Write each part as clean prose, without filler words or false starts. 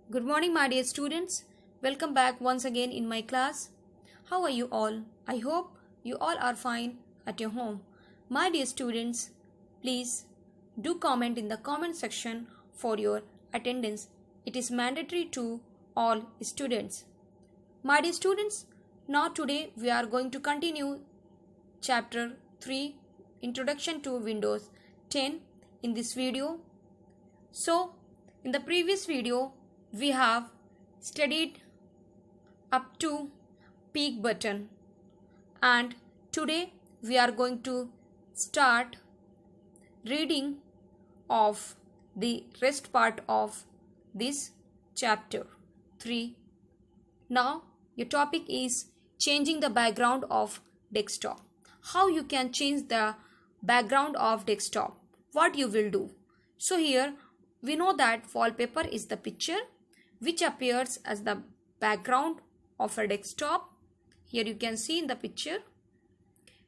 Good morning, my dear students. Welcome back once again in my class. How are you all? I hope you all are fine at your home. My dear students, please do comment in the comment section for your attendance. It is mandatory to all students. My dear students, now today we are going to continue chapter 3 Introduction to Windows 10 in this video. So, in the previous video, we have studied up to peak button, and today we are going to start reading of the rest part of this chapter 3. Now your topic is changing the background of desktop. How you can change the background of desktop, what you will do. So here we know that wallpaper is the picture which appears as the background of a desktop. Here you can see in the picture.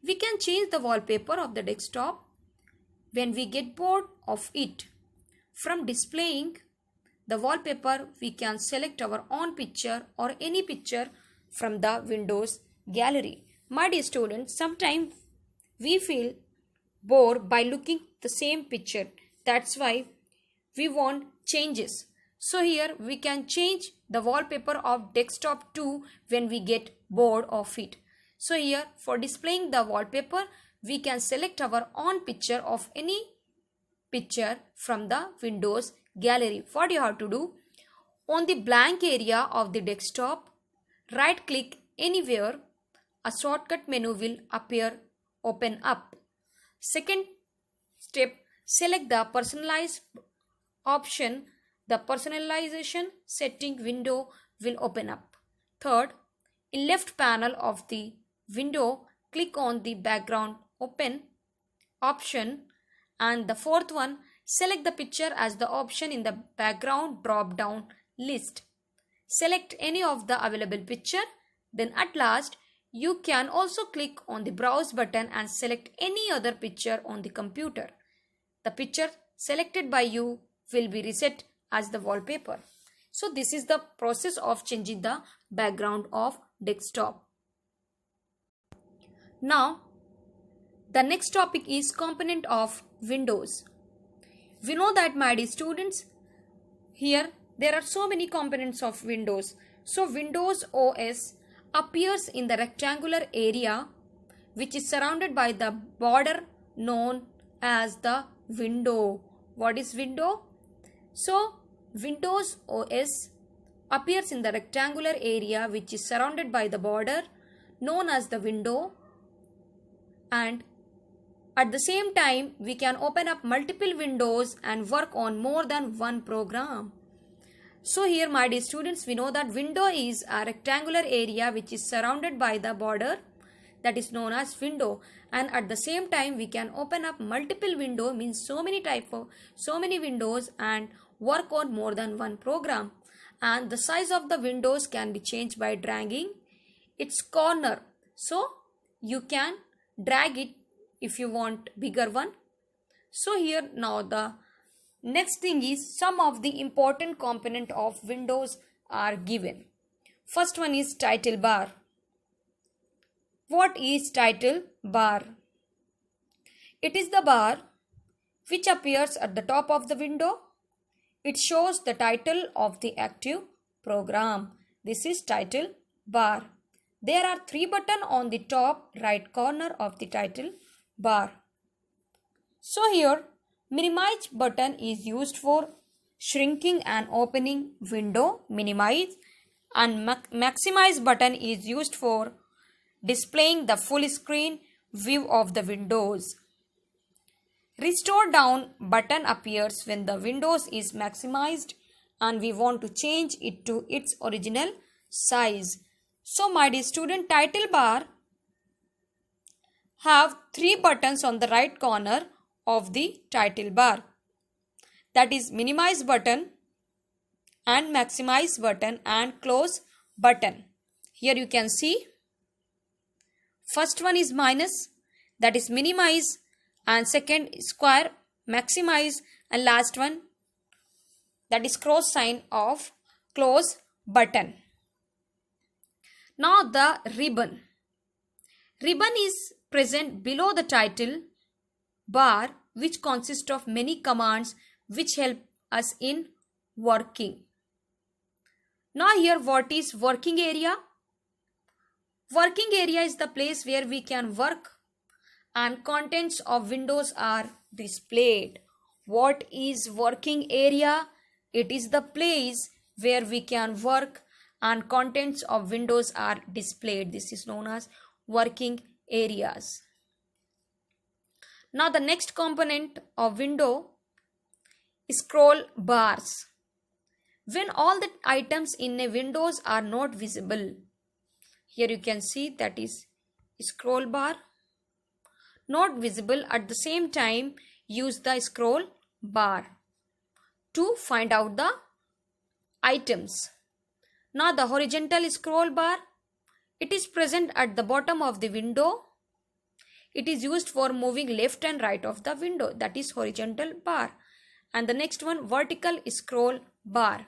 We can change the wallpaper of the desktop when we get bored of it. From displaying the wallpaper, we can select our own picture or any picture from the Windows gallery. My dear students, sometimes we feel bored by looking the same picture. That's why we want changes. So here we can change the wallpaper of desktop too when we get bored of it. So here for displaying the wallpaper, we can select our own picture of any picture from the Windows gallery. What you have to do? On the blank area of the desktop, right click anywhere. A shortcut menu will open up. Second step, select the personalize option. The personalization setting window will open up. Third, in left panel of the window, click on the background open option, and the fourth one, select the picture as the option in the background drop down list. Select any of the available picture. Then at last, you can also click on the browse button and select any other picture on the computer. The picture selected by you will be reset as the wallpaper. So this is the process of changing the background of desktop. Now the next topic is component of Windows. We know that, my dear students, here there are so many components of Windows. So Windows OS appears in the rectangular area which is surrounded by the border known as the window. What is window? So Windows OS appears in the rectangular area which is surrounded by the border known as the window, and at the same time we can open up multiple windows and work on more than one program. So here, my dear students, we know that window is a rectangular area which is surrounded by the border, that is known as window, and at the same time we can open up multiple window, means so many windows, and work on more than one program. And the size of the windows can be changed by dragging its corner. So you can drag it if you want bigger one. So here now the next thing is some of the important component of Windows are given. First one is title bar. What is title bar? It is the bar which appears at the top of the window. It shows the title of the active program. This is title bar. There are 3 buttons on the top right corner of the title bar. So here, minimize button is used for shrinking and opening window, minimize, and maximize button is used for displaying the full screen view of the windows. Restore down button appears when the windows is maximized and we want to change it to its original size. So my dear student, title bar have 3 buttons on the right corner of the title bar. That is minimize button and maximize button and close button. Here you can see first one is minus, that is minimize, and second square maximize, and last one that is cross sign of close button. Now the ribbon. Ribbon is present below the title bar, which consists of many commands which help us in working. Now here, what is working area? Working area is the place where we can work and contents of windows are displayed. What is working area? It is the place where we can work and contents of windows are displayed. This is known as working areas. Now the next component of window is scroll bars. When all the items in a windows are not visible, here you can see that is scroll bar. Not visible at the same time, use the scroll bar to find out the items. Now the horizontal scroll bar, it is present at the bottom of the window. It is used for moving left and right of the window, that is horizontal bar. And the next one, vertical scroll bar.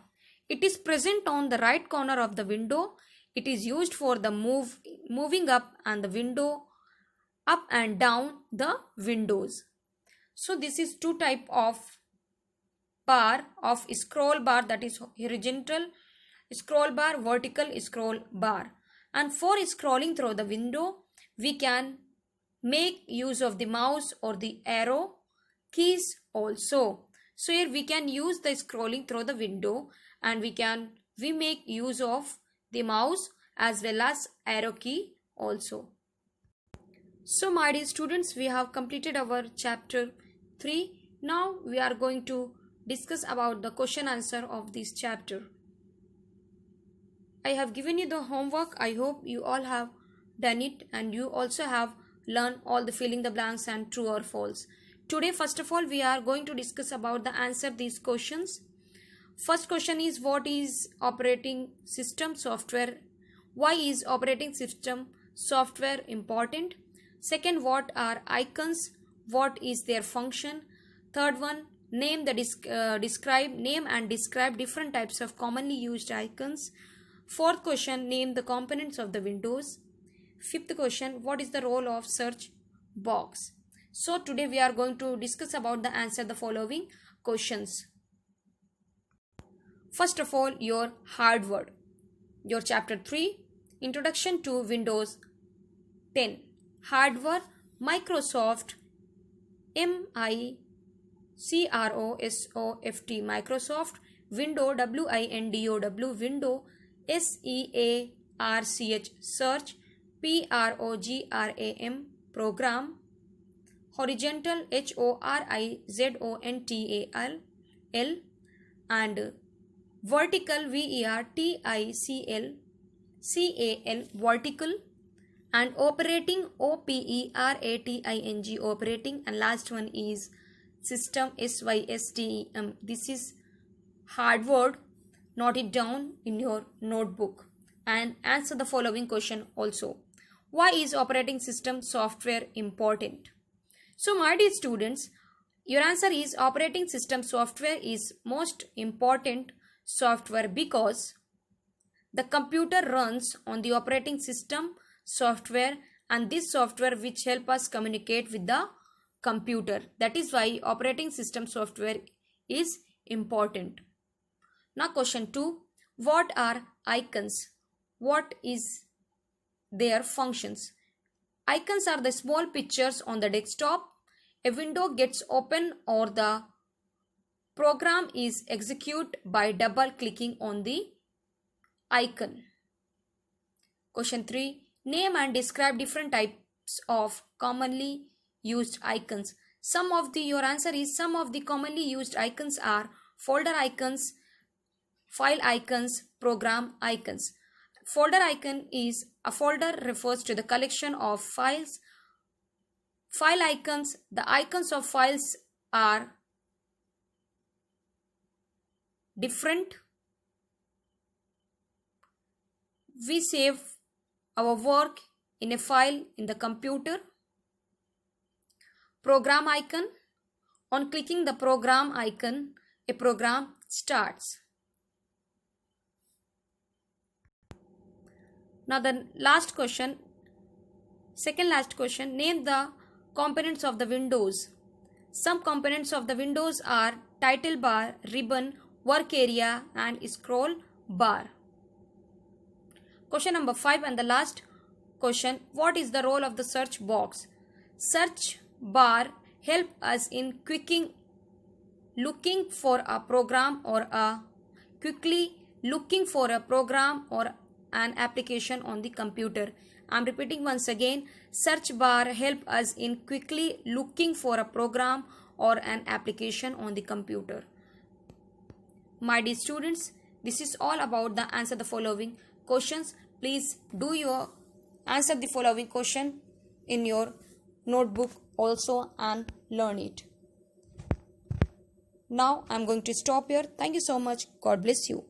It is present on the right corner of the window. It is used for the moving up and the window, up and down the windows. So this is two type of bar of scroll bar, that is horizontal scroll bar, vertical scroll bar. And for scrolling through the window, we can make use of the mouse or the arrow keys also. So here we can use the scrolling through the window, and we make use of the mouse as well as arrow key also. So my dear students, we have completed our chapter 3. Now we are going to discuss about the question answer of this chapter. I have given you the homework. I hope you all have done it and you also have learned all the filling the blanks and true or false. Today, first of all, we are going to discuss about the answer these questions. First question is, what is operating system software? Why is operating system software important? Second, what are icons? What is their function? Third one, name and describe different types of commonly used icons. Fourth question, name the components of the windows. Fifth question, what is the role of search box? So today we are going to discuss about the answer the following questions. First of all, your hardware. Your chapter 3, Introduction to Windows 10. Hardware, Microsoft, MICROSOFT, Microsoft. Window, WINDOW, window. SEARCH, search. PROGRAM, program. Horizontal, HORIZONTAL, and vertical, VERTICAL, vertical. And operating, OPERATING, operating. And last one is system, SYSTEM. This is hard word. Note it down in your notebook and answer the following question also. Why is operating system software important? So my dear students, your answer is operating system software is most important software because the computer runs on the operating system software, and this software which help us communicate with the computer. That is why operating system software is important. Now question 2. What are icons? What is their functions? Icons are the small pictures on the desktop. A window gets open or the program is executed by double clicking on the icon. Question 3. Name and describe different types of commonly used icons. Your answer is some of the commonly used icons are folder icons, file icons, program icons. Folder icon is a folder refers to the collection of files. File icons, the icons of files are different. We save our work in a file in the computer. Program icon, on clicking the program icon, a program starts. Now the last question, second last question, name the components of the windows. Some components of the windows are title bar, ribbon, work area and scroll bar. Question number 5 and the last question, what is the role of the search box? Search bar help us in looking for a program or an application on the computer. I am repeating once again, search bar help us in quickly looking for a program or an application on the computer. My dear students, this is all about the answer the following questions. Please do your answer the following question in your notebook also and learn it. Now I am going to stop here. Thank you so much. God bless you.